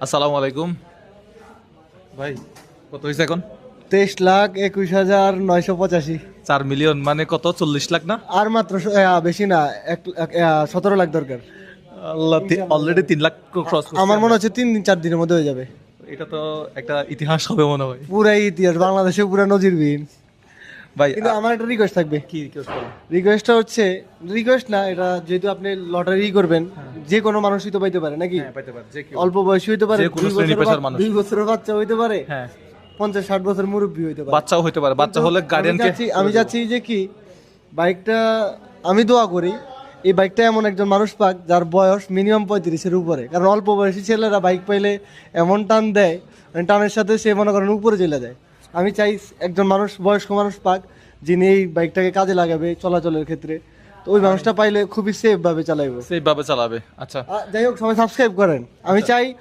আসসালামু আলাইকুম ভাই, কত হয়েছে এখন? 23,21,985। 4 মিলিয়ন মানে কত, 40 লাখ না? আর মাত্র বেশি না, 17 লাখ দরকার। আল্লাহ, অলরেডি 3 লাখ ক্রস করছে। আমার মনে হচ্ছে 3-4 দিনের মধ্যে হয়ে যাবে। এটা তো একটা ইতিহাস হবে মনে হয় পুরাই ইতিহাস, বাংলাদেশে পুরা নজিরবিহীন। ভাই। কিন্তু আমার একটা রিকোয়েস্ট থাকবে। কি রিকোয়েস্ট করুন? রিকোয়েস্টটা হচ্ছে, রিকোয়েস্ট না, এটা যেহেতু আপনি লটারি করবেন, যে কোনো মানুষই তো পাইতে পারে নাকি? হ্যাঁ, পাইতে পারে যে কেউ। অল্প বয়সী হইতে পারে, যে কোনো শ্রেণী পেশার মানুষ। 2 বছরের বাচ্চা হইতে পারে, হ্যাঁ, 50-60 বছর মুরব্বী হইতে পারে। বাচ্চাও হতে পারে। বাচ্চা হলে গার্ডিয়ানকে আমি চাচ্ছি যে কি, বাইকটা আমি দোয়া করি এই বাইকটা এমন একজন মানুষ পাক যার বয়স মিনিমাম 35-এর উপরে। কারণ অল্প বয়সী ছেলেরা বাইক পাইলে এমন টান দেয়, মানে টানের সাথে সে মনে করেন উপরে চলে যায়। আমি চাই একজন মানুষ, বয়স্ক মানুষ পাক, যিনি এই বাইকটাকে কাজে লাগাবে চলাচলের ক্ষেত্রে। তো ওই মানুষটা পাইলে খুবই সেফ ভাবে চালাইবো। সেইভাবে চালাবে। আচ্ছা, যাই হোক, সবাই সাবস্ক্রাইব করেন। আমি চাই